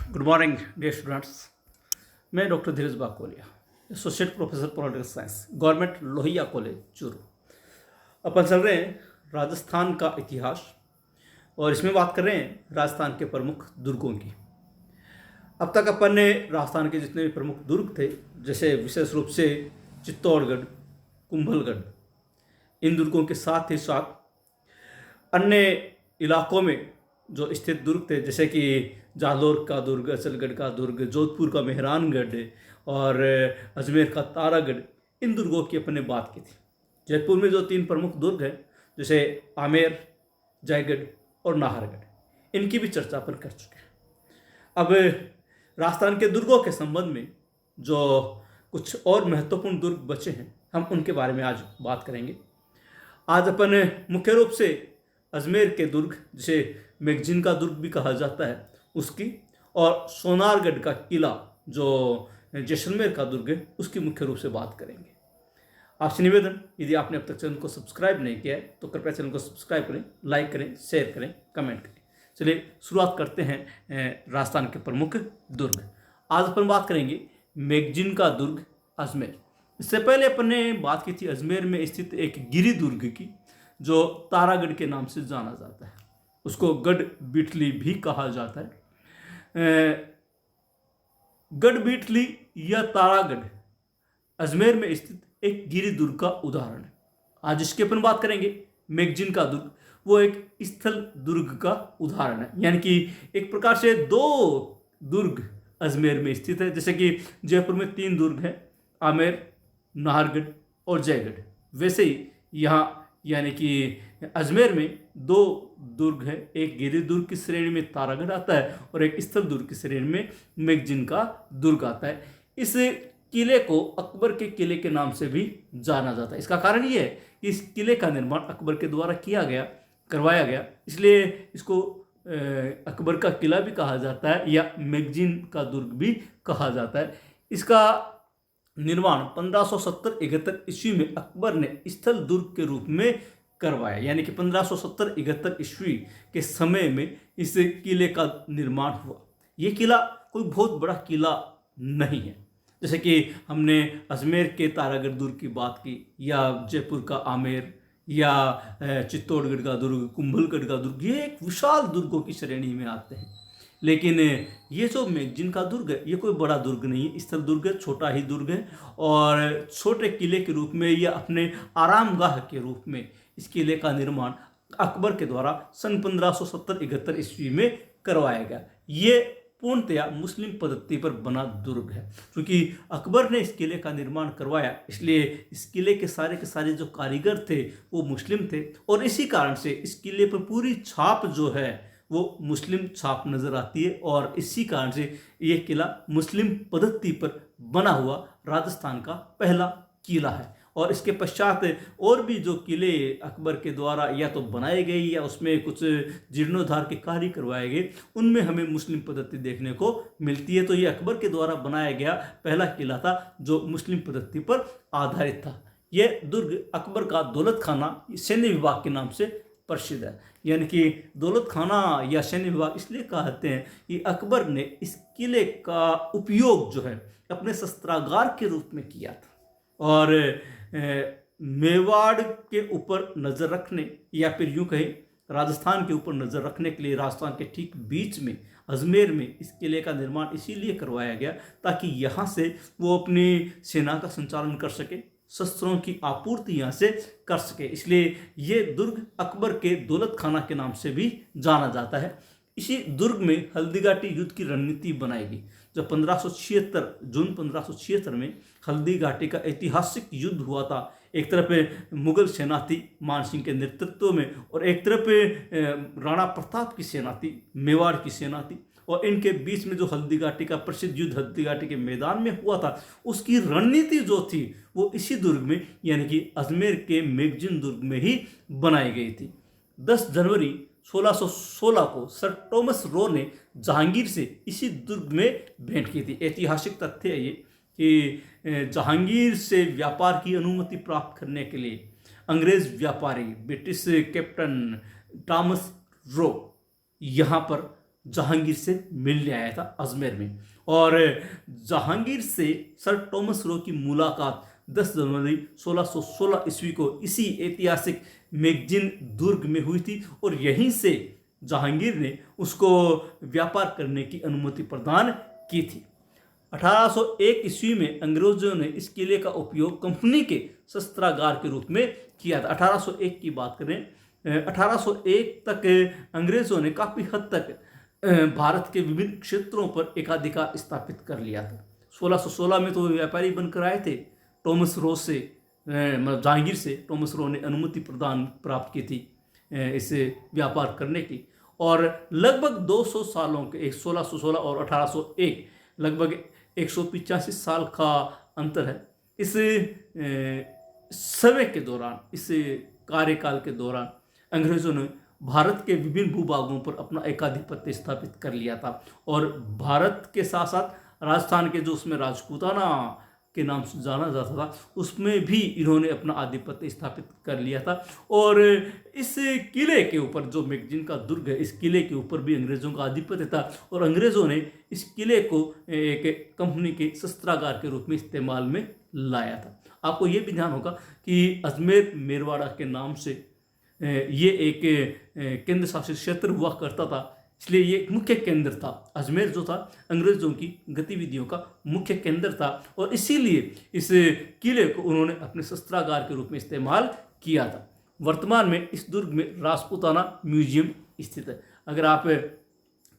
Good morning dear students. मैं doctor Dheeraj Bakolia, associate professor political science, government Lohia college Churu. अपन चल रहे हैं राजस्थान का इतिहास और इसमें बात कर रहे हैं राजस्थान के प्रमुख दुर्गों की। अब तक अपन ने राजस्थान के जितने भी प्रमुख दुर्ग थे, जैसे विशेष रूप से चित्तौड़गढ़, कुंभलगढ़, इन दुर्गों के साथ ही साथ अन्य इलाकों में जो स्थित दुर्ग थे, जैसे कि जालौर का दुर्ग, असलगढ़ का दुर्ग, जोधपुर का मेहरानगढ़ और अजमेर का तारागढ़, इन दुर्गों की अपन ने बात की थी। जयपुर में जो 3 प्रमुख दुर्ग हैं, जैसे आमेर, जयगढ़ और नाहरगढ़, इनकी भी चर्चा अपन कर चुके हैं। अब राजस्थान के दुर्गों के संबंध में जो कुछ और महत्वपूर्ण दुर्ग बचे हैं, हम उनके बारे में आज बात करेंगे। आज अपन मुख्य रूप से अजमेर के दुर्ग, जिसे मैगजीन का दुर्ग भी कहा जाता है, उसकी, और सोनारगढ़ का किला जो जैसलमेर का दुर्ग है, उसकी मुख्य रूप से बात करेंगे। आपसे निवेदन, यदि आपने अब तक चैनल को सब्सक्राइब नहीं किया है तो कृपया चैनल को सब्सक्राइब करें, लाइक करें, शेयर करें, कमेंट करें। चलिए शुरुआत करते हैं राजस्थान के प्रमुख दुर्ग। आज अपन बात करेंगे मैगजीन का दुर्ग अजमेर। इससे पहले अपन ने बात की थी अजमेर में स्थित एक गिरी दुर्ग की, जो तारागढ़ के नाम से जाना जाता है। उसको गढ़ बीटली भी कहा जाता है। गढ़ बीटली या तारागढ़ अजमेर में स्थित एक गिरी दुर्ग का उदाहरण है। आज इसकी अपन बात करेंगे मैगजीन का दुर्ग, वो एक स्थल दुर्ग का उदाहरण है। यानी कि एक प्रकार से 2 दुर्ग अजमेर में स्थित है। जैसे कि जयपुर में 3 दुर्ग हैं, आमेर, नाहरगढ़ और जयगढ़, वैसे ही यहाँ यानी कि अजमेर में 2 दुर्ग है। एक गिरी दुर्ग की श्रेणी में तारागढ़ आता है और एक स्थल दुर्ग की श्रेणी में मैगजीन का दुर्ग आता है। इस किले को अकबर के किले के नाम से भी जाना जाता है। इसका कारण ये है कि इस किले का निर्माण अकबर के द्वारा करवाया गया, इसलिए इसको अकबर का किला भी कहा जाता है या मैगजीन का दुर्ग भी कहा जाता है। इसका निर्माण 1570-71 ईस्वी में अकबर ने स्थल दुर्ग के रूप में करवाया। यानी कि 1570-71 ईस्वी के समय में इस किले का निर्माण हुआ। ये किला कोई बहुत बड़ा किला नहीं है, जैसे कि हमने अजमेर के तारागढ़ दुर्ग की बात की, या जयपुर का आमेर, या चित्तौड़गढ़ का दुर्ग, कुंभलगढ़ का दुर्ग। ये एक विशाल दुर्गों की श्रेणी में आते हैं। लेकिन ये जो मैगजीन का दुर्ग है, ये कोई बड़ा दुर्ग नहीं है, स्थल दुर्ग है, छोटा ही दुर्ग है। और छोटे किले के रूप में या अपने आरामगाह के रूप में इस किले का निर्माण अकबर के द्वारा सन 1570-71 ईस्वी में करवाया गया। ये पूर्णतया मुस्लिम पद्धति पर बना दुर्ग है। क्योंकि अकबर ने इस किले का निर्माण करवाया, इसलिए इस किले के सारे जो कारीगर थे वो मुस्लिम थे, और इसी कारण से इस किले पर पूरी छाप जो है वो मुस्लिम छाप नज़र आती है। और इसी कारण से ये किला मुस्लिम पद्धति पर बना हुआ राजस्थान का पहला किला है। और इसके पश्चात और भी जो किले अकबर के द्वारा या तो बनाए गए या उसमें कुछ जीर्णोद्धार के कार्य करवाए गए, उनमें हमें मुस्लिम पद्धति देखने को मिलती है। तो ये अकबर के द्वारा बनाया गया पहला किला था जो मुस्लिम पद्धति पर आधारित था। यह दुर्ग अकबर का दौलत खाना सैन्य विभाग के नाम से प्रसिद्ध है। यानी कि दौलत खाना या सैन्य विभाग इसलिए कहते हैं कि अकबर ने इस किले का उपयोग जो है अपने शस्त्रागार के रूप में किया था। और मेवाड़ के ऊपर नज़र रखने, या फिर यूं कहें राजस्थान के ऊपर नज़र रखने के लिए राजस्थान के ठीक बीच में अजमेर में इस किले का निर्माण इसीलिए करवाया गया ताकि यहाँ से वो अपनी सेना का संचालन कर सके, शस्त्रों की आपूर्ति यहाँ से कर सके। इसलिए ये दुर्ग अकबर के दौलत खाना के नाम से भी जाना जाता है। इसी दुर्ग में हल्दीघाटी युद्ध की रणनीति बनाई गई। जब 1576 जून 1576 में हल्दी घाटी का ऐतिहासिक युद्ध हुआ था, एक तरफ मुगल सेना थी मान सिंह के नेतृत्व में, और एक तरफ राणा प्रताप की सेना थी, मेवाड़ की सेना थी। और इनके बीच में जो हल्दी घाटी का प्रसिद्ध युद्ध हल्दी घाटी के मैदान में हुआ था, उसकी रणनीति जो थी वो इसी दुर्ग में यानी कि अजमेर के मैगजीन दुर्ग में ही बनाई गई थी। 10 जनवरी 1616 को सर टॉमस रो ने जहांगीर से इसी दुर्ग में भेंट की थी। ऐतिहासिक तथ्य है ये कि जहांगीर से व्यापार की अनुमति प्राप्त करने के लिए अंग्रेज व्यापारी ब्रिटिश कैप्टन टॉमस रो यहाँ पर जहांगीर से मिलने आया था अजमेर में। और जहांगीर से सर टॉमस रो की मुलाकात 10 जनवरी 1616 ईस्वी को इसी ऐतिहासिक मैगजिन दुर्ग में हुई थी, और यहीं से जहांगीर ने उसको व्यापार करने की अनुमति प्रदान की थी। 1801 ईस्वी में अंग्रेजों ने इस किले का उपयोग कंपनी के शस्त्रागार के रूप में किया था। 1801 की बात करें, 1801 तक अंग्रेजों ने काफ़ी हद तक भारत के विभिन्न क्षेत्रों पर एकाधिकार स्थापित कर लिया था। 1616 में तो वो व्यापारी बनकर आए थे टॉमस रो से, मतलब जहांगीर से टॉमस रो ने अनुमति प्रदान प्राप्त की थी इसे व्यापार करने की। और लगभग 200 सालों के 1616 और 1801 लगभग 185 साल का अंतर है। इस समय के दौरान, इस कार्यकाल के दौरान अंग्रेजों ने भारत के विभिन्न भूभागों पर अपना एकाधिपत्य स्थापित कर लिया था। और भारत के साथ साथ राजस्थान के जो उसमें राजपूताना के नाम से जाना जाता था, उसमें भी इन्होंने अपना आधिपत्य स्थापित कर लिया था। और इस किले के ऊपर जो मैगजीन का दुर्ग है, इस किले के ऊपर भी अंग्रेज़ों का आधिपत्य था, और अंग्रेज़ों ने इस किले को एक कंपनी के शस्त्रागार के रूप में इस्तेमाल में लाया था। आपको ये भी ध्यान होगा कि अजमेर मेरवाड़ा के नाम से ये एक केंद्र शासित क्षेत्र हुआ करता था, इसलिए ये एक मुख्य केंद्र था। अजमेर जो था अंग्रेज़ों की गतिविधियों का मुख्य केंद्र था, और इसीलिए इस किले को उन्होंने अपने शस्त्रागार के रूप में इस्तेमाल किया था। वर्तमान में इस दुर्ग में राजपूताना म्यूजियम स्थित है। अगर आप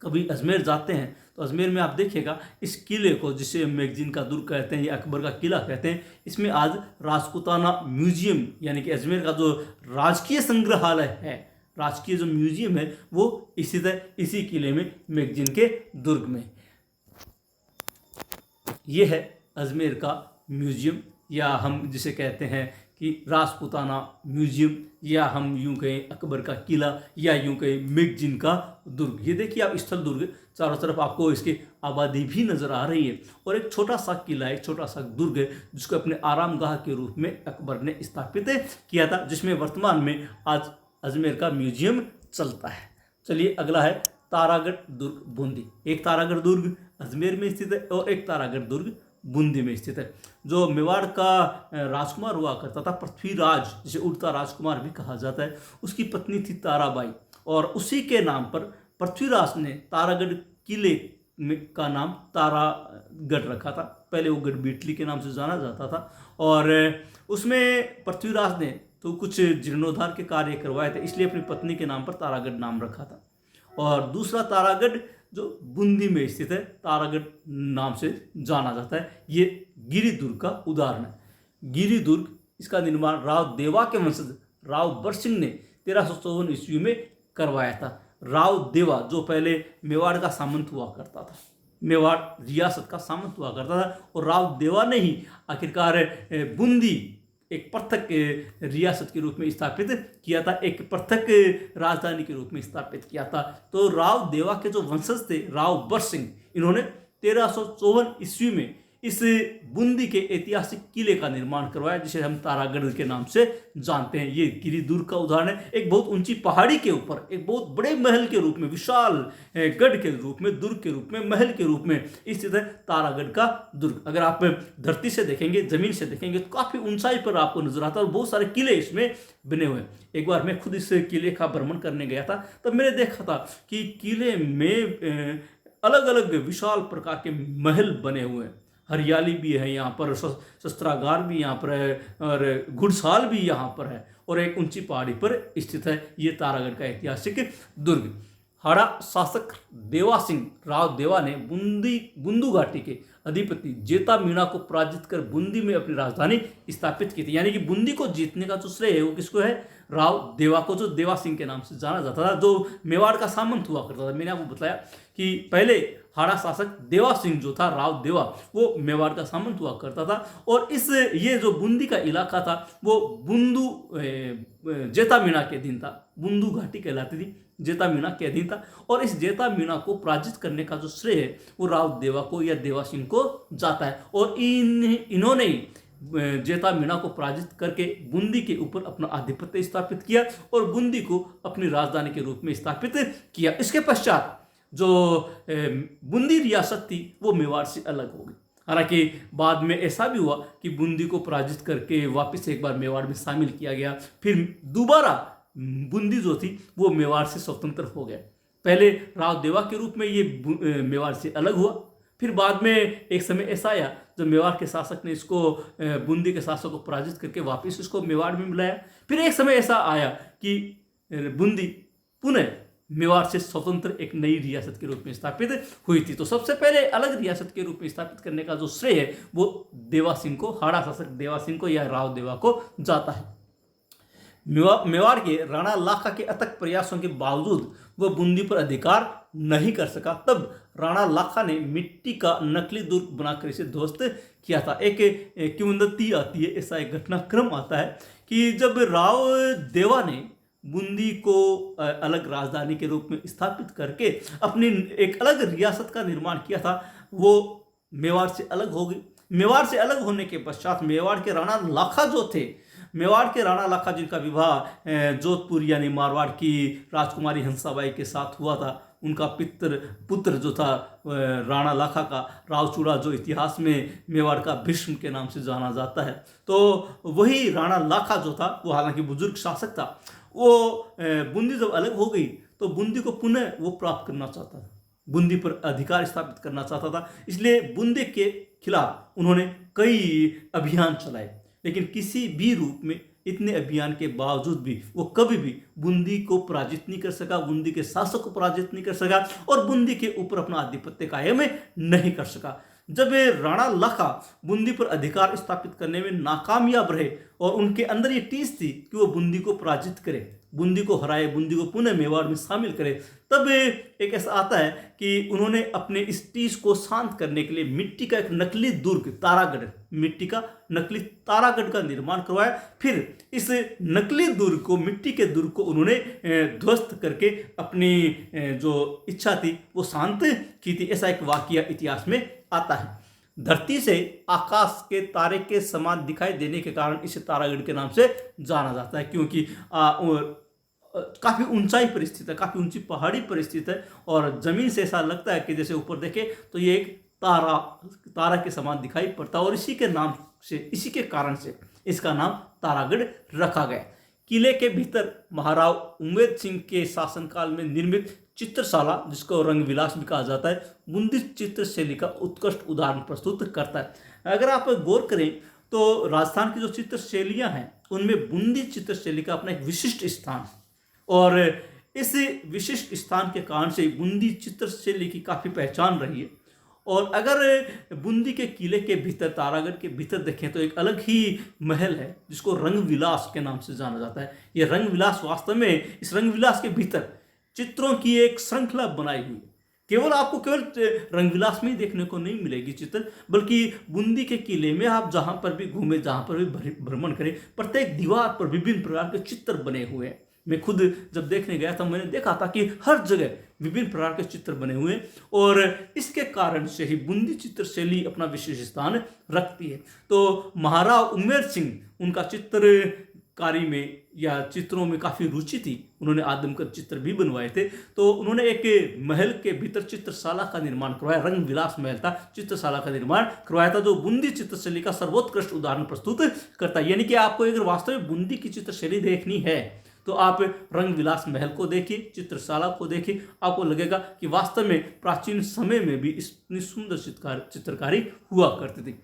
कभी अजमेर जाते हैं तो अजमेर में आप देखिएगा इस किले को, जिसे मैगजीन का दुर्ग कहते हैं या अकबर का किला कहते हैं, इसमें आज राजपूताना म्यूजियम यानी कि अजमेर का जो राजकीय संग्रहालय है, राजकीय जो म्यूजियम है, वो स्थित है इसी किले में, मैगजीन के दुर्ग में। ये है अजमेर का म्यूजियम, या हम जिसे कहते हैं कि राजपूताना म्यूजियम, या हम यूं कहें अकबर का किला, या यूं कहें मैगजीन का दुर्ग। ये देखिए आप स्थल दुर्ग, चारों तरफ आपको इसकी आबादी भी नज़र आ रही है, और एक छोटा सा किला, एक छोटा सा दुर्ग है जिसको अपने आरामगाह के रूप में अकबर ने स्थापित किया था, जिसमें वर्तमान में आज अजमेर का म्यूजियम चलता है। चलिए अगला है तारागढ़ दुर्ग बूंदी। एक तारागढ़ दुर्ग अजमेर में स्थित है और एक तारागढ़ दुर्ग बूंदी में स्थित है। जो मेवाड़ का राजकुमार हुआ करता था पृथ्वीराज, जिसे उड़ता राजकुमार भी कहा जाता है, उसकी पत्नी थी ताराबाई, और उसी के नाम पर पृथ्वीराज ने तारागढ़ किले का नाम तारागढ़ रखा था। पहले वो गढ़ बीटली के नाम से जाना जाता था, और उसमें पृथ्वीराज ने तो कुछ जीर्णोद्धार के कार्य करवाए थे, इसलिए अपनी पत्नी के नाम पर तारागढ़ नाम रखा था। और दूसरा तारागढ़ जो बूंदी में स्थित है, तारागढ़ नाम से जाना जाता है। ये गिरि दुर्ग का उदाहरण है। गिरि दुर्ग, इसका निर्माण राव देवा के वंशज राव बरसिंह ने 1354 ईस्वी में करवाया था। राव देवा जो पहले मेवाड़ का सामंत हुआ करता था, मेवाड़ रियासत का सामंत हुआ करता था, और राव देवा ने ही आखिरकार बूंदी एक पृथक रियासत के रूप में स्थापित किया था, एक पृथक राजधानी के रूप में स्थापित किया था। तो राव देवा के जो वंशज थे राव बरसिंह, इन्होंने 1354 ईस्वी में इस बूंदी के ऐतिहासिक किले का निर्माण करवाया, जिसे हम तारागढ़ के नाम से जानते हैं। ये गिरि दुर्ग का उदाहरण है। एक बहुत ऊंची पहाड़ी के ऊपर एक बहुत बड़े महल के रूप में, विशाल गढ़ के रूप में, दुर्ग के रूप में, महल के रूप में स्थित है तारागढ़ का दुर्ग। अगर आप धरती से देखेंगे, जमीन से देखेंगे, तो काफ़ी ऊंचाई पर आपको नजर आता है, और बहुत सारे किले इसमें बने हुए हैं। एक बार मैं खुद इस किले का भ्रमण करने गया था, तब मैंने देखा था कि किले में अलग अलग विशाल प्रकार के महल बने हुए हैं। हरियाली भी है यहाँ पर, शस्त्रागार भी यहाँ पर है, और घुड़साल भी यहाँ पर है, और एक ऊंची पहाड़ी पर स्थित है ये तारागढ़ का ऐतिहासिक दुर्ग। हाड़ा शासक देवा सिंह राव देवा ने बुंदू घाटी के अधिपति जेता मीणा को पराजित कर बूंदी में अपनी राजधानी स्थापित की थी। यानी कि बूंदी को जीतने का जो श्रेय है वो किसको है? राव देवा को, जो देवा सिंह के नाम से जाना जाता था, जो मेवाड़ का सामंत हुआ करता था। मैंने आपको बताया कि पहले हाड़ा शासक देवा सिंह जो था, राव देवा, वो मेवाड़ का सामंत हुआ करता था, और ये जो बूंदी का इलाका था वो बुंदू जेता मीणा के अधीन था। बुंदू घाटी कहलाती थी, जेता मीणा के अधीन था, और इस जेता मीणा को पराजित करने का जो श्रेय है वो राव देवा को या देवा सिंह को जाता है। और इन्होंने ही जेता मीणा को पराजित करके बूंदी के ऊपर अपना आधिपत्य स्थापित किया और बूंदी को अपनी राजधानी के रूप में स्थापित किया। इसके पश्चात जो बूंदी रियासत थी वो मेवाड़ से अलग हो गई। हालांकि बाद में ऐसा भी हुआ कि बूंदी को पराजित करके वापस एक बार मेवाड़ में शामिल किया गया, फिर दोबारा बूंदी जो थी वो मेवाड़ से स्वतंत्र हो गया। पहले राव देवा के रूप में ये मेवाड़ से अलग हुआ, फिर बाद में एक समय ऐसा आया जब मेवाड़ के शासक ने इसको बूंदी के शासक को पराजित करके वापस इसको मेवाड़ में मिलाया। फिर एक समय ऐसा आया कि बूंदी पुनः मेवाड़ से स्वतंत्र एक नई रियासत के रूप में स्थापित हुई थी। तो सबसे पहले अलग रियासत के रूप में स्थापित करने का जो श्रेय है वो देवा सिंह को, हाड़ा शासक देवा सिंह को या राव देवा को जाता है। मेवाड़ के राणा लाखा के अथक प्रयासों के बावजूद वह बूंदी पर अधिकार नहीं कर सका। तब राणा लाखा ने मिट्टी का नकली दुर्ग बनाकर इसे ध्वस्त किया था। एक किंवदंती आती है, ऐसा एक घटनाक्रम आता है कि जब राव देवा ने बूंदी को अलग राजधानी के रूप में स्थापित करके अपनी एक अलग रियासत का निर्माण किया था, वो मेवाड़ से अलग हो गई। मेवाड़ से अलग होने के पश्चात मेवाड़ के राणा लाखा जो थे, मेवाड़ के राणा लाखा जिनका विवाह जोधपुर यानी मारवाड़ की राजकुमारी हंसाबाई के साथ हुआ था, उनका पुत्र जो था राणा लाखा का रावचूड़ा, जो इतिहास में मेवाड़ का भीष्म के नाम से जाना जाता है, तो वही राणा लाखा जो था वो हालांकि बुजुर्ग शासक था। वो बूंदी जब अलग हो गई तो बूंदी को पुनः वो प्राप्त करना चाहता था, बूंदी पर अधिकार स्थापित करना चाहता था। इसलिए बूंदी के खिलाफ उन्होंने कई अभियान चलाए, लेकिन किसी भी रूप में इतने अभियान के बावजूद भी वो कभी भी बूंदी को पराजित नहीं कर सका, बूंदी के शासक को पराजित नहीं कर सका और बूंदी के ऊपर अपना आधिपत्य कायम नहीं कर सका। जब राणा लाखा बूंदी पर अधिकार स्थापित करने में नाकामयाब रहे और उनके अंदर ये टीस थी कि वो बूंदी को पराजित करे, बूंदी को हराए, बूंदी को पुनः मेवाड़ में शामिल करे, तब एक ऐसा आता है कि उन्होंने अपने इस टीस को शांत करने के लिए मिट्टी का एक नकली दुर्ग तारागढ़, मिट्टी का नकली तारागढ़ का निर्माण करवाया। फिर इस नकली दुर्ग को, मिट्टी के दुर्ग को उन्होंने ध्वस्त करके अपनी जो इच्छा थी वो शांत की थी। ऐसा एक वाकया इतिहास में आता है। धरती से आकाश के तारे के समान दिखाई देने के कारण इसे तारागढ़ के नाम से जाना जाता है, क्योंकि काफ़ी ऊंचाई पर स्थित है, काफ़ी ऊंची पहाड़ी पर स्थित है और ज़मीन से ऐसा लगता है कि जैसे ऊपर देखे तो ये एक तारा के समान दिखाई पड़ता है और इसी के नाम से, इसी के कारण से इसका नाम तारागढ़ रखा गया। किले के भीतर महाराव उमेद सिंह के शासनकाल में निर्मित चित्रशाला, जिसको रंग विलास भी कहा जाता है, बूंदी चित्र शैली का उत्कृष्ट उदाहरण प्रस्तुत करता है। अगर आप गौर करें तो राजस्थान की जो चित्र शैलियाँ हैं उनमें बूंदी चित्र शैली का अपना एक विशिष्ट स्थान है और इस विशिष्ट स्थान के कारण से बूंदी चित्र शैली की काफ़ी पहचान रही है। और अगर बूंदी के किले के भीतर, तारागढ़ के भीतर देखें तो एक अलग ही महल है जिसको रंग विलास के नाम से जाना जाता है। ये रंग विलास वास्तव में, इस रंग विलास के भीतर चित्रों की एक श्रृंखला बनाई हुई है। केवल आपको केवल रंगविलास में ही देखने को नहीं मिलेगी चित्र, बल्कि बूंदी के किले में आप जहां पर भी घूमें, जहां पर भी भ्रमण करें, प्रत्येक दीवार पर विभिन्न प्रकार के चित्र बने हुए हैं। मैं खुद जब देखने गया था मैंने देखा था कि हर जगह विभिन्न प्रकार के चित्र बने हुए हैं और इसके कारण से ही बूंदी चित्र शैली अपना विशेष स्थान रखती है। तो महाराव उमेर सिंह, उनका चित्रकारी में या चित्रों में काफ़ी रुचि थी, उन्होंने आदमकद चित्र भी बनवाए थे। तो उन्होंने एक महल के भीतर चित्रशाला का निर्माण करवाया, रंग विलास महल था, चित्रशाला का निर्माण करवाया था, जो बूंदी चित्रशैली का सर्वोत्कृष्ट उदाहरण प्रस्तुत करता है। यानी कि आपको अगर वास्तव में बूंदी की चित्रशैली देखनी है तो आप रंग विलास महल को देखिए, चित्रशाला को देखिए, आपको लगेगा कि वास्तव में प्राचीन समय में भी इतनी सुंदर चित्रकारी हुआ करती थी।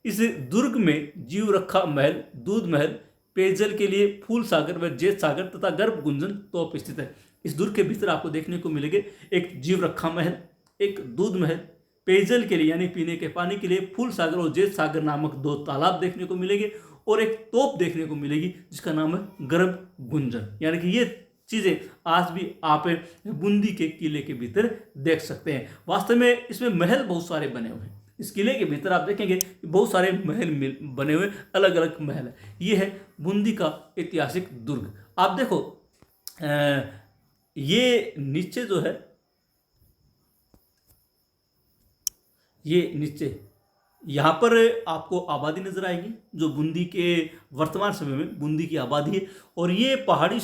इस दुर्ग में जीव रखा महल, दूध महल, पेयजल के लिए फूल सागर व जेठ सागर तथा गर्भ गुंजन तोप स्थित है। इस दुर्ग के भीतर आपको देखने को मिलेंगे एक जीव रखा महल, एक दूध महल, पेयजल के लिए यानी पीने के पानी के लिए फूल सागर और जेठ सागर नामक 2 तालाब देखने को मिलेंगे और एक तोप देखने को मिलेगी जिसका नाम है गर्भ गुंजन। यानी कि ये चीज़ें आज भी आप बूंदी के किले के भीतर देख सकते हैं। वास्तव में इसमें महल बहुत सारे बने हुए हैं। इस किले के भीतर आप देखेंगे कि बहुत सारे महल बने हुए, अलग अलग महल है। ये है बूंदी का ऐतिहासिक दुर्ग। आप देखो ये नीचे जो है, ये नीचे यहाँ पर आपको आबादी नजर आएगी जो बूंदी के वर्तमान समय में बूंदी की आबादी है। और ये पहाड़ी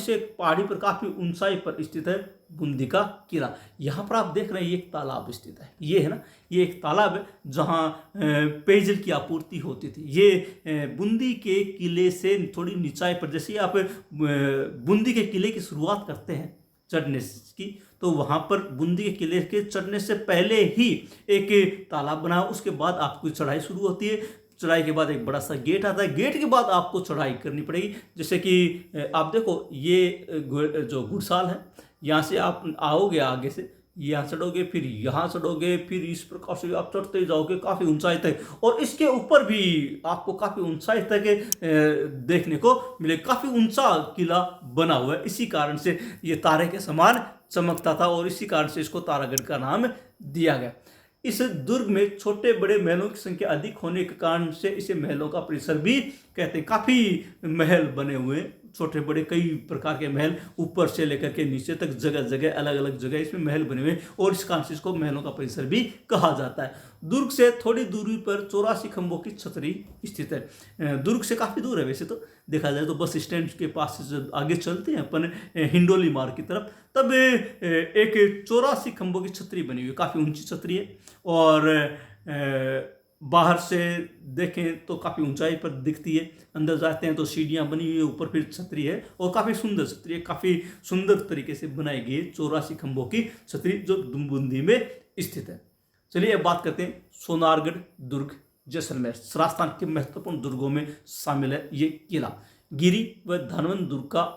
पर काफ़ी ऊंचाई पर स्थित है बूंदी का किला। यहाँ पर आप देख रहे हैं ये एक तालाब स्थित है, ये है ना, ये एक तालाब है जहाँ पेयजल की आपूर्ति होती थी। ये बूंदी के किले से थोड़ी ऊंचाई पर, जैसे आप बूंदी के किले की शुरुआत करते हैं चढ़ने की, तो वहाँ पर बूंदी के किले के चढ़ने से पहले ही एक तालाब बना, उसके बाद आपकी चढ़ाई शुरू होती है। चढ़ाई के बाद एक बड़ा सा गेट आता है, गेट के बाद आपको चढ़ाई करनी पड़ेगी। जैसे कि आप देखो ये जो घुड़साल है, यहाँ से आप आओगे आगे से, यहाँ चढ़ोगे, फिर यहाँ चढ़ोगे, फिर इस प्रकार से आप चढ़ते जाओगे काफ़ी ऊंचाई तक। और इसके ऊपर भी आपको काफ़ी ऊंचाई तक देखने को मिले, काफ़ी ऊंचा किला बना हुआ है। इसी कारण से ये तारे के समान चमकता था और इसी कारण से इसको तारागढ़ का नाम दिया गया। इस दुर्ग में छोटे बड़े महलों की संख्या अधिक होने के कारण से इसे महलों का परिसर भी कहते हैं। काफ़ी महल बने हुए हैं, छोटे बड़े कई प्रकार के महल, ऊपर से लेकर के नीचे तक जगह जगह अलग अलग जगह इसमें महल बने हुए हैं और इस कारण से इसको महलों का परिसर भी कहा जाता है। दुर्ग से थोड़ी दूरी पर 84 खंभों की छतरी स्थित है। दुर्ग से काफ़ी दूर है, वैसे तो देखा जाए तो बस स्टैंड के पास से आगे चलते हैं अपन हिंडोली मार्ग की तरफ, तब एक 84 खंभों की छतरी बनी हुई है, काफ़ी ऊंची छतरी है। और बाहर से देखें तो काफ़ी ऊंचाई पर दिखती है, अंदर जाते हैं तो सीढ़ियाँ बनी हुई है, ऊपर फिर छतरी है और काफ़ी सुंदर छतरी है, काफ़ी सुंदर तरीके से बनाई गई है 84 खंभों की छतरी जो बूंदी में स्थित है। चलिए अब बात करते हैं सोनारगढ़ दुर्ग जैसलमेर, राजस्थान के महत्वपूर्ण दुर्गों में शामिल है ये किला। गिरी व धानवंत दुर्ग का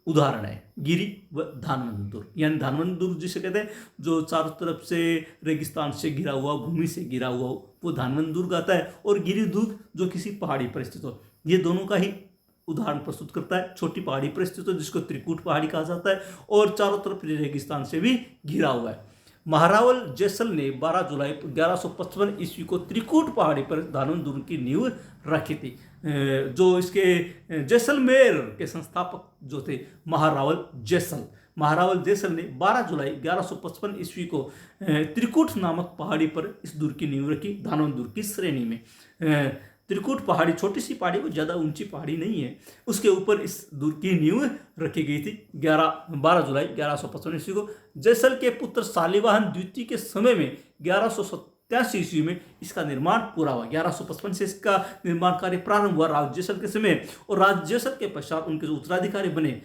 उदाहरण है। गिरी व धानवंत दुर्ग, यानी धानवंत दुर्ग जिसे कहते हैं जो चारों तरफ से रेगिस्तान से घिरा हुआ, भूमि से घिरा हुआ वो धानवंत दुर्ग आता है। और गिरी दुर्ग जो किसी पहाड़ी पर स्थित हो, ये दोनों का ही उदाहरण प्रस्तुत करता है। छोटी पहाड़ी पर स्थित हो जिसको त्रिकूट पहाड़ी कहा जाता है और चारों तरफ रेगिस्तान से भी घिरा हुआ है। महारावल जैसल ने 12 जुलाई 1155 ईस्वी को त्रिकूट पहाड़ी पर धानवंत दुर्ग की नींव रखी थी। जो इसके जैसलमेर के संस्थापक जो थे महारावल जैसल ने 12 जुलाई 1155 ईस्वी को त्रिकूट नामक पहाड़ी पर इस दुर्ग की नींव रखी, धानवंत दुर्ग की श्रेणी में। त्रिकूट पहाड़ी छोटी सी पहाड़ी, वो ज़्यादा ऊंची पहाड़ी नहीं है, उसके ऊपर इस दुर्ग की नींव रखी गई थी 12 जुलाई 1155 ईस्वी को। जैसल के पुत्र शालिवाहन द्वितीय के समय में 1187 ईस्वी में इसका निर्माण पूरा हुआ। 1155 से इसका निर्माण कार्य प्रारंभ हुआ राज जैसल के समय, और राज जैसल के पश्चात उनके जो उत्तराधिकारी बने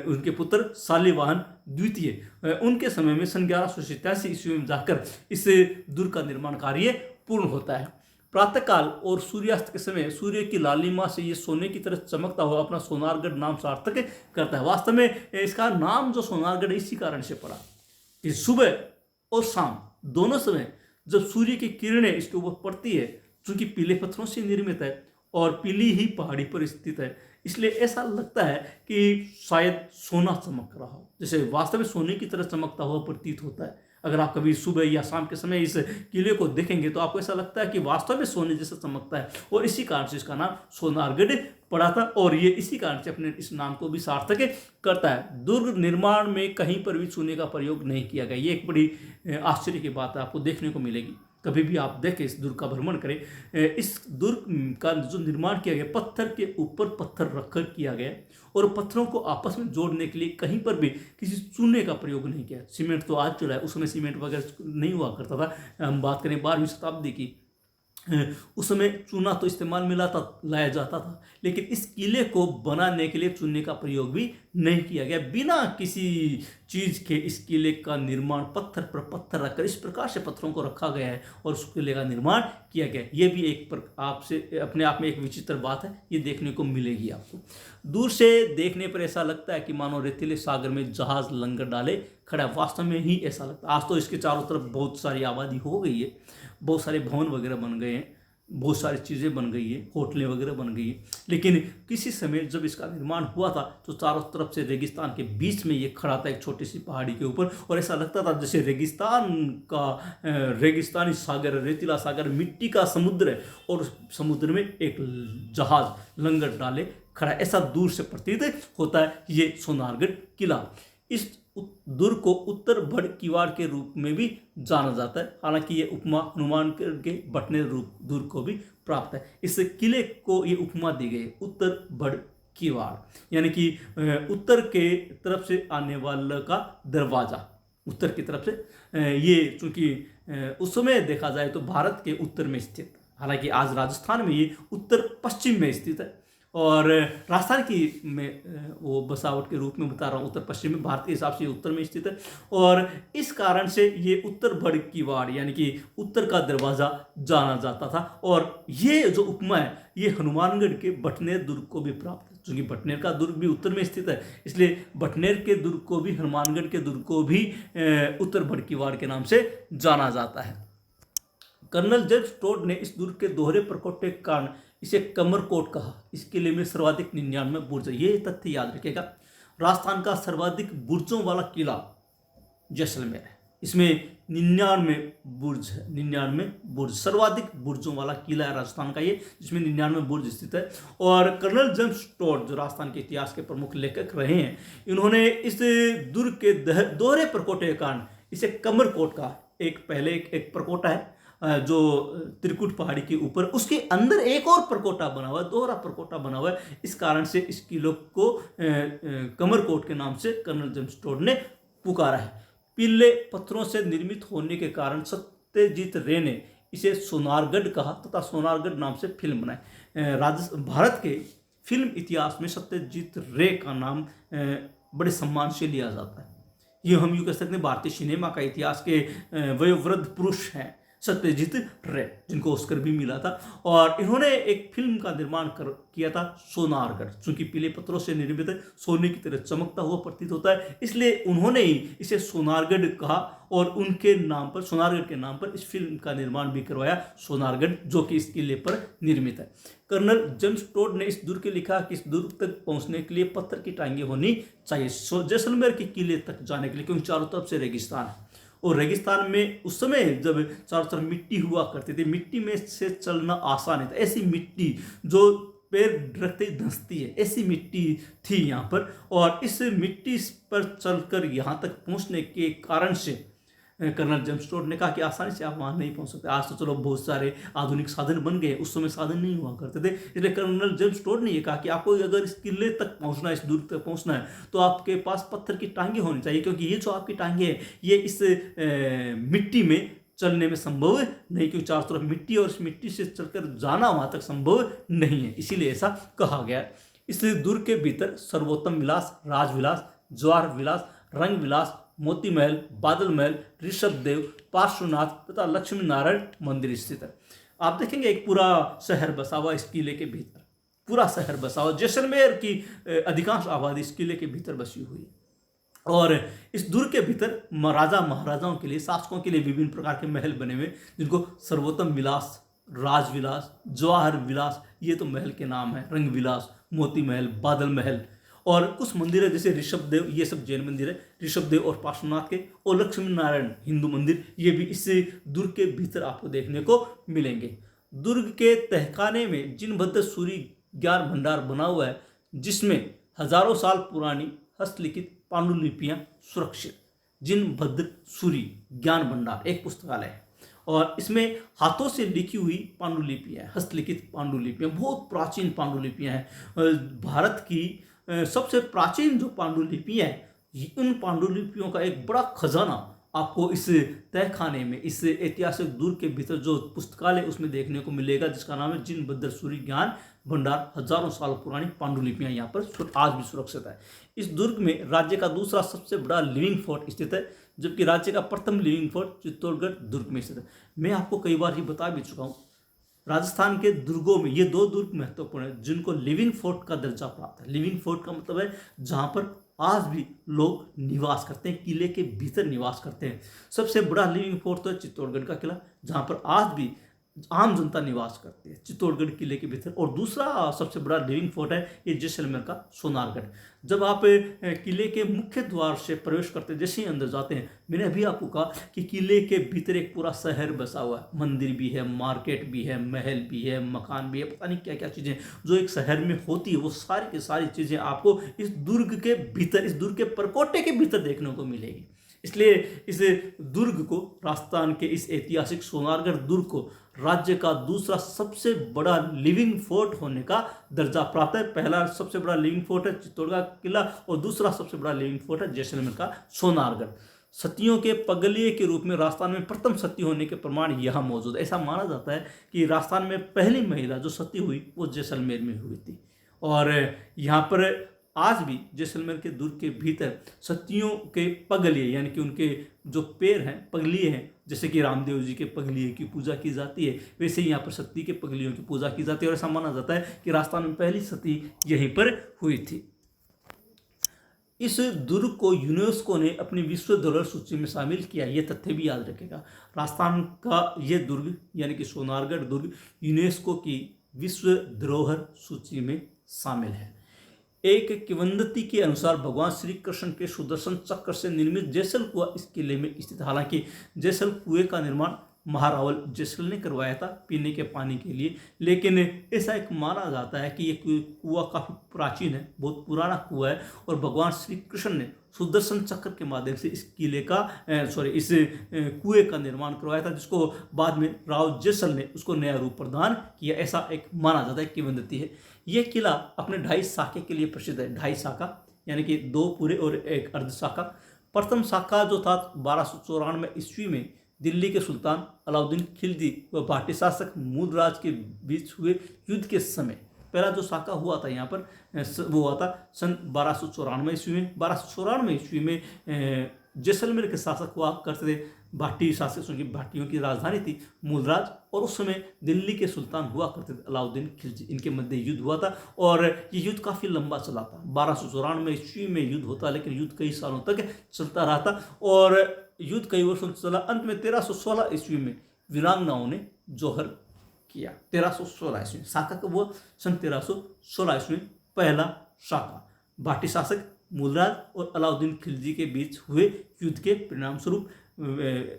उनके पुत्र शालिवाहन द्वितीय, उनके समय में सन 1187 ईस्वी में जाकर इस दुर्ग का निर्माण कार्य पूर्ण होता है। प्रातःकाल और सूर्यास्त के समय सूर्य की लालिमा से ये सोने की तरह चमकता हुआ अपना सोनारगढ़ नाम सार्थक करता है। वास्तव में इसका नाम जो सोनारगढ़ इसी कारण से पड़ा कि सुबह और शाम दोनों समय जब सूर्य की किरणें इसके ऊपर पड़ती है, चूंकि पीले पत्थरों से निर्मित है और पीली ही पहाड़ी पर स्थित है, इसलिए ऐसा लगता है कि शायद सोना चमक रहा हो, जैसे वास्तव में सोने की तरह चमकता हुआ प्रतीत होता है। अगर आप कभी सुबह या शाम के समय इस किले को देखेंगे तो आपको ऐसा लगता है कि वास्तव में सोने जैसा चमकता है, और इसी कारण से इसका नाम सोनारगढ़ पड़ा था और ये इसी कारण से अपने इस नाम को भी सार्थक करता है। दुर्ग निर्माण में कहीं पर भी चूने का प्रयोग नहीं किया गया, ये एक बड़ी आश्चर्य की बात है, आपको देखने को मिलेगी। कभी भी आप देखें, इस दुर्ग का भ्रमण करें, इस दुर्ग का जो निर्माण किया गया पत्थर के ऊपर पत्थर रखकर किया गया और पत्थरों को आपस में जोड़ने के लिए कहीं पर भी किसी चूने का प्रयोग नहीं किया। सीमेंट तो आज चला है, उस समय सीमेंट वगैरह नहीं हुआ करता था। हम बात करें 12वीं शताब्दी की, उस समय चूना तो इस्तेमाल में लाया जाता था, लेकिन इस किले को बनाने के लिए चूने का प्रयोग भी नहीं किया गया। बिना किसी चीज़ के इस किले का निर्माण पत्थर पर पत्थर रखकर इस प्रकार से पत्थरों को रखा गया है और उस किले का निर्माण किया गया। ये भी एक आपसे अपने आप में एक विचित्र बात है, ये देखने को मिलेगी आपको। दूर से देखने पर ऐसा लगता है कि मानो रेतीले सागर में जहाज लंगर डाले खड़ा, वास्तव में ही ऐसा लगता है। आज तो इसके चारों तरफ बहुत सारी आबादी हो गई है, बहुत सारे भवन वगैरह बन गए हैं, बहुत सारी चीज़ें बन गई है, होटलें वगैरह बन गई है, लेकिन किसी समय जब इसका निर्माण हुआ था तो चारों तरफ से रेगिस्तान के बीच में ये खड़ा था एक छोटी सी पहाड़ी के ऊपर, और ऐसा लगता था जैसे रेगिस्तानी सागर, रेतीला सागर, मिट्टी का समुद्र है और समुद्र में एक जहाज लंगर डाले खड़ा, ऐसा दूर से प्रतीत होता है ये सोनारगढ़ किला। इस दुर्ग को उत्तर बड़ किवाड़ के रूप में भी जाना जाता है। हालांकि ये उपमा हनुमानगढ़ के बटने दुर्ग को भी प्राप्त है। इस किले को ये उपमा दी गई उत्तर बड़ किवाड़, यानी कि उत्तर के तरफ से आने वाला का दरवाजा, उत्तर की तरफ से। ये चूंकि उस समय देखा जाए तो भारत के उत्तर में स्थित, हालांकि आज राजस्थान में ये उत्तर पश्चिम में स्थित है। और राजस्थान की मैं वो बसावट के रूप में बता रहा हूँ, उत्तर पश्चिम में, भारत के हिसाब से उत्तर में स्थित है। और इस कारण से ये उत्तर बड़ किवाड़ यानी कि उत्तर का दरवाज़ा जाना जाता था। और ये जो उपमा है ये हनुमानगढ़ के बटनेर दुर्ग को भी प्राप्त है। क्योंकि बटनेर का दुर्ग भी उत्तर में स्थित है, इसलिए बटनेर के दुर्ग को भी, हनुमानगढ़ के दुर्ग को भी उत्तर बड़ किवाड़ के नाम से जाना जाता है। कर्नल जेम्स टोड ने इस दुर्ग के दोहरे प्रकोटे के कारण इसे कमरकोट कहा। इस किले में सर्वाधिक 99 बुर्ज है। ये तथ्य याद रखिएगा, राजस्थान का सर्वाधिक बुर्जों वाला किला जैसलमेर है। इसमें 99 बुर्ज है, 99 बुर्ज, सर्वाधिक बुर्जों वाला किला है राजस्थान का ये, जिसमें 99 बुर्ज स्थित है। और कर्नल जेम्स टोड जो राजस्थान के इतिहास के प्रमुख लेखक रहे हैं, इन्होंने इस दुर्ग के दोहरे प्रकोटे के कारण इसे कमरकोट कहा। एक पहले एक प्रकोटा है जो त्रिकुट पहाड़ी के ऊपर, उसके अंदर एक और प्रकोटा बना हुआ है, दोहरा प्रकोटा बना हुआ है। इस कारण से इस किले को कमरकोट के नाम से कर्नल जेम्स टोड ने पुकारा है। पीले पत्थरों से निर्मित होने के कारण सत्यजीत रे ने इसे सोनारगढ़ कहा तथा सोनारगढ़ नाम से फिल्म बनाई। भारत के फिल्म इतिहास में सत्यजीत रे का नाम बड़े सम्मान से लिया जाता है। ये हम यूँ कह सकते हैं भारतीय सिनेमा का इतिहास के वयोवृद्ध पुरुष हैं सत्यजीत रे, जिनको ऑस्कर भी मिला था। और इन्होंने एक फिल्म का निर्माण किया था सोनारगढ़। चूंकि पीले पत्थरों से निर्मित है, सोने की तरह चमकता हुआ प्रतीत होता है, इसलिए उन्होंने ही इसे सोनारगढ़ कहा और उनके नाम पर, सोनारगढ़ के नाम पर, इस फिल्म का निर्माण भी करवाया, सोनारगढ़, जो कि इस किले पर निर्मित है। कर्नल जेम्स टोड ने इस दुर्ग के लिखा कि इस दुर्ग तक पहुंचने के लिए पत्थर की टांगें होनी चाहिए जैसलमेर के किले तक जाने के लिए, क्योंकि चारों तरफ से रेगिस्तान है। और रेगिस्तान में उस समय जब चारों तरफ मिट्टी हुआ करती थी, मिट्टी में से चलना आसान है। ऐसी मिट्टी जो पैर रखते ही धंसती है, ऐसी मिट्टी थी यहाँ पर। और इस मिट्टी पर चलकर यहाँ तक पहुँचने के कारण से कर्नल जेम्स टोड ने कहा कि आसानी से आप वहाँ नहीं पहुँच सकते। आज तो चलो बहुत सारे आधुनिक साधन बन गए, उस समय साधन नहीं हुआ करते थे। इसलिए कर्नल जेम्स टोड ने ये कहा कि आपको अगर इस किले तक पहुँचना है, इस दूर तक पहुँचना है, तो आपके पास पत्थर की टांगे होनी चाहिए, क्योंकि ये जो आपकी टांगे हैं ये इस मिट्टी में चलने में संभव नहीं, क्योंकि चारों तरफ मिट्टी और इस मिट्टी से चलकर जाना वहाँ तक संभव नहीं है, इसीलिए ऐसा कहा गया। इस दुर्ग के भीतर सर्वोत्तम विलास, राजविलास, जवाहर विलास, रंग विलास, मोती महल, बादल महल, ऋषभ देव, पार्श्वनाथ तथा लक्ष्मी नारायण मंदिर स्थित है। आप देखेंगे एक पूरा शहर बसा हुआ इस किले के भीतर, पूरा शहर बसा हुआ। जैसलमेर की अधिकांश आबादी इस किले के भीतर बसी हुई है। और इस दुर्ग के भीतर राजा महाराजाओं के लिए, शासकों के लिए विभिन्न प्रकार के महल बने हुए, जिनको सर्वोत्तम विलास, राजविलास, जवाहर विलास, ये तो महल के नाम है, रंग विलास, मोती महल, बादल महल। और कुछ मंदिर है जैसे ऋषभ देव, ये सब जैन मंदिर है, ऋषभ देव और पार्श्वनाथ के, और लक्ष्मी नारायण हिंदू मंदिर, ये भी इस दुर्ग के भीतर आपको देखने को मिलेंगे। दुर्ग के तहखाने में जिनभद्र सूरी ज्ञान भंडार बना हुआ है, जिसमें हजारों साल पुरानी हस्तलिखित पांडुलिपियां सुरक्षित। जिनभद्र सूरी ज्ञान भंडार एक पुस्तकालय है और इसमें हाथों से लिखी हुई पांडुलिपियां, हस्तलिखित पांडुलिपियां, बहुत प्राचीन पांडुलिपियां हैं। भारत की सबसे प्राचीन जो पांडुलिपियां हैं, उन पांडुलिपियों का एक बड़ा खजाना आपको इस तहखाने में, इस ऐतिहासिक दुर्ग के भीतर जो पुस्तकालय उसमें देखने को मिलेगा, जिसका नाम है जिनभद्र सूरी ज्ञान भंडार। हजारों साल पुरानी पांडुलिपियां यहाँ पर आज भी सुरक्षित है। इस दुर्ग में राज्य का दूसरा सबसे बड़ा लिविंग फोर्ट स्थित है, जबकि राज्य का प्रथम लिविंग फोर्ट चित्तौड़गढ़ दुर्ग में स्थित है। मैं आपको कई बार ही बता भी चुका हूँ, राजस्थान के दुर्गों में ये दो दुर्ग महत्वपूर्ण है जिनको लिविंग फोर्ट का दर्जा प्राप्त है। लिविंग फोर्ट का मतलब है जहाँ पर आज भी लोग निवास करते हैं, किले के भीतर निवास करते हैं। सबसे बड़ा लिविंग फोर्ट तो है चित्तौड़गढ़ का किला, जहाँ पर आज भी आम जनता निवास करती है चित्तौड़गढ़ किले के भीतर। और दूसरा सबसे बड़ा लिविंग फोर्ट है ये जैसलमेर का सोनारगढ़। जब आप किले के मुख्य द्वार से प्रवेश करते हैं, जैसे ही अंदर जाते हैं, मैंने अभी आपको कहा कि किले के भीतर एक पूरा शहर बसा हुआ है, मंदिर भी है, मार्केट भी है, महल भी है, मकान भी है, पता नहीं क्या क्या चीज़ें जो एक शहर में होती है, वो सारी की सारी चीज़ें आपको इस दुर्ग के भीतर, इस दुर्ग के परकोटे के भीतर देखने को मिलेगी। इसलिए इस दुर्ग को, राजस्थान के इस ऐतिहासिक सोनारगढ़ दुर्ग को राज्य का दूसरा सबसे बड़ा लिविंग फोर्ट होने का दर्जा प्राप्त है। पहला सबसे बड़ा लिविंग फोर्ट है चित्तौड़गढ़ किला और दूसरा सबसे बड़ा लिविंग फोर्ट है जैसलमेर का सोनारगढ़। सतियों के पगलिये के रूप में राजस्थान में प्रथम सती होने के प्रमाण यहाँ मौजूद है। ऐसा माना जाता है कि राजस्थान में पहली महिला जो सती हुई वो जैसलमेर में हुई थी। और यहाँ पर आज भी जैसलमेर के दुर्ग के भीतर सतियों के पगलिये, यानी कि उनके जो पैर हैं, पगलिये हैं, जैसे कि रामदेव जी के पगलिये की पूजा की जाती है, वैसे ही यहाँ पर सती के पगलियों की पूजा की जाती है। और ऐसा माना जाता है कि राजस्थान में पहली सती यहीं पर हुई थी। इस दुर्ग को यूनेस्को ने अपनी विश्व धरोहर सूची में शामिल किया, ये तथ्य भी याद रखेगा। राजस्थान का ये दुर्ग यानी कि सोनारगढ़ दुर्ग यूनेस्को की विश्व धरोहर सूची में शामिल है। एक किंवदंती के अनुसार भगवान श्री कृष्ण के सुदर्शन चक्र से निर्मित जैसल कुआं इस किले में स्थित। हालांकि जैसल कुएं का निर्माण महारावल जैसल ने करवाया था पीने के पानी के लिए, लेकिन ऐसा एक माना जाता है कि ये कुआं काफ़ी प्राचीन है, बहुत पुराना कुआं है और भगवान श्री कृष्ण ने सुदर्शन चक्र के माध्यम से इस किले का इस कुएं का निर्माण करवाया था, जिसको बाद में राव जैसल ने उसको नया रूप प्रदान किया, ऐसा एक माना जाता है, किंवदंती है। ये किला अपने 2.5 शाखे के लिए प्रसिद्ध है। 2.5 शाखा यानी कि 2 पूरे और 1 अर्ध शाखा। प्रथम शाखा जो था 1294 ईस्वी में दिल्ली के सुल्तान अलाउद्दीन खिलजी व भाटी शासक मूलराज के बीच हुए युद्ध के समय पहला जो शाखा हुआ था यहाँ पर वो हुआ था सन 1294 ईस्वी में। 1294 ईस्वी में जैसलमेर के शासक हुआ करते थे भाटी शासक, क्योंकि भाटियों की राजधानी थी मूलराज, और उस समय दिल्ली के सुल्तान हुआ करते थे अलाउद्दीन खिलजी। इनके मध्य युद्ध हुआ था और ये युद्ध काफ़ी लंबा चला था। 1294 ईस्वी में युद्ध होता, लेकिन युद्ध कई सालों तक चलता रहा था और युद्ध कई वर्षों चला। अंत में 1316 ईस्वी में वीरांगनाओं ने जौहर किया। 1316 ईस्वी शाखा कब हुआ? सन 1316 ईस्वी में पहला शाखा भाटी शासक मूलराज और अलाउद्दीन खिलजी के बीच हुए युद्ध के परिणाम स्वरूप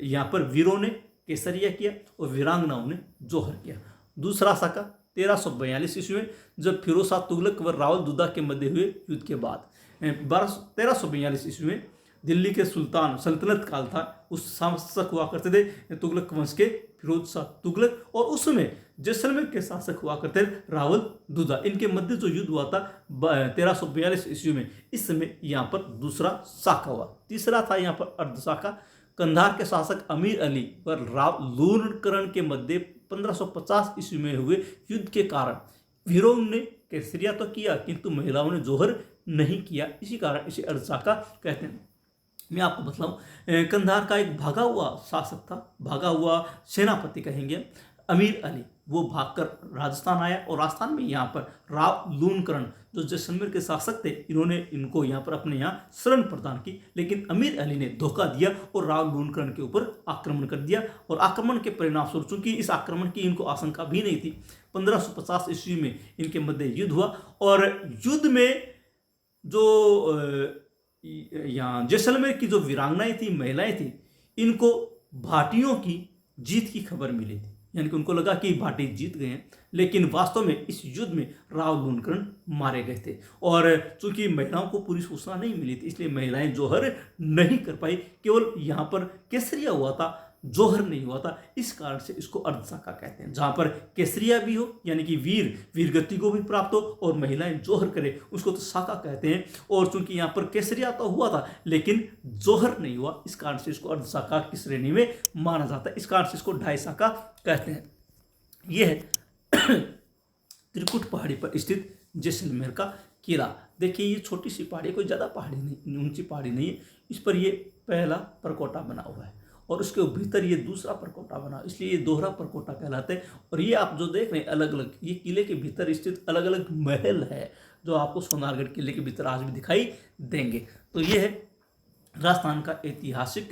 यहाँ पर वीरों ने केसरिया किया और वीरांगनाओं ने जौहर किया। दूसरा शाखा 1342 ईस्वी में जब फिरोज शाह तुगलक व रावल दुद्दा के मध्य हुए युद्ध के बाद 1342 ईस्वी में दिल्ली के सुल्तान सल्तनत काल था, उस शासक हुआ करते थे तुगलक वंश के फिरोज शाह तुगलक, और उस समय जैसलमेर के शासक हुआ करते थे रावल दुद्दा। इनके मध्य जो युद्ध हुआ था 1342 ईस्वी में, इस समय यहाँ पर दूसरा शाखा हुआ। तीसरा था यहाँ पर अर्ध शाखा। कंधार के शासक अमीर अली व राव लूणकरण के मध्य 1550 ईस्वी में हुए युद्ध के कारण वीरों ने केसरिया तो किया किंतु महिलाओं ने जौहर नहीं किया, इसी कारण इसे अर्ध शाखा कहते हैं। मैं आपको बताऊं, कंधार का एक भागा हुआ शासक था, भागा हुआ सेनापति कहेंगे अमीर अली, वो भागकर राजस्थान आया और राजस्थान में यहाँ पर राव लूणकरण जो जैसलमेर के शासक थे, इन्होंने इनको यहाँ पर अपने यहाँ शरण प्रदान की, लेकिन अमीर अली ने धोखा दिया और राव लूणकरण के ऊपर आक्रमण कर दिया। और आक्रमण के परिणाम स्वरूप, चूंकि इस आक्रमण की इनको आशंका भी नहीं थी, 1550 ईस्वी में इनके मध्य युद्ध हुआ और युद्ध में जो यहाँ जैसलमेर की जो वीरांगनाएं थी, महिलाएं थी, इनको भाटियों की जीत की खबर मिली थी, यानी कि उनको लगा कि भाटी जीत गए हैं, लेकिन वास्तव में इस युद्ध में राव लूणकरण मारे गए थे। और चूंकि महिलाओं को पूरी सूचना नहीं मिली थी, इसलिए महिलाएं जौहर नहीं कर पाई, केवल यहाँ पर केसरिया हुआ था, जौहर नहीं हुआ था। इस कारण से इसको अर्ध शाखा कहते हैं, जहाँ पर केसरिया भी हो यानी कि वीरगति को भी प्राप्त हो और महिलाएं जौहर करें, उसको तो शाखा कहते हैं। और चूंकि यहाँ पर केसरिया तो हुआ था लेकिन जौहर नहीं हुआ, इस कारण से इसको अर्ध शाखा की श्रेणी में माना जाता है, इस कारण से इसको 2.5 शाखा कहते हैं। यह है त्रिकुट पहाड़ी पर स्थित जैसलमेर का किला। देखिए ये छोटी सी पहाड़ी, कोई ज़्यादा पहाड़ी नहीं, ऊंची पहाड़ी नहीं है, इस पर ये पहला परकोटा बना हुआ है और उसके भीतर ये दूसरा परकोटा बना, इसलिए ये दोहरा परकोटा कहलाते हैं। और ये आप जो देख रहे हैं अलग अलग, ये किले के भीतर स्थित अलग अलग महल है जो आपको सोनारगढ़ किले के भीतर आज भी दिखाई देंगे। तो ये है राजस्थान का ऐतिहासिक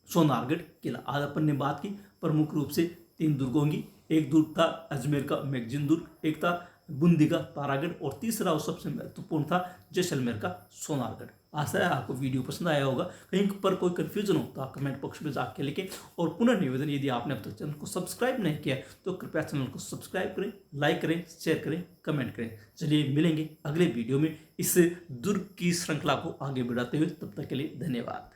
सोनारगढ़ किला। आज अपन ने बात की प्रमुख रूप से 3 दुर्ग होंगी। एक दुर्ग था अजमेर का मैगजीन दुर्ग, एक था बूंदी का तारागढ़ और तीसरा और सबसे महत्वपूर्ण था जैसलमेर का सोनारगढ़। आशा है आपको वीडियो पसंद आया होगा। कहीं पर कोई कन्फ्यूजन हो तो आप कमेंट बॉक्स में जाके लिखें। और पुनः निवेदन, यदि आपने अब तक चैनल को सब्सक्राइब नहीं किया तो कृपया चैनल को सब्सक्राइब करें, लाइक करें, शेयर करें, कमेंट करें। चलिए मिलेंगे अगले वीडियो में इस दुर्ग की श्रृंखला को आगे बढ़ाते हुए। तब तक के लिए धन्यवाद।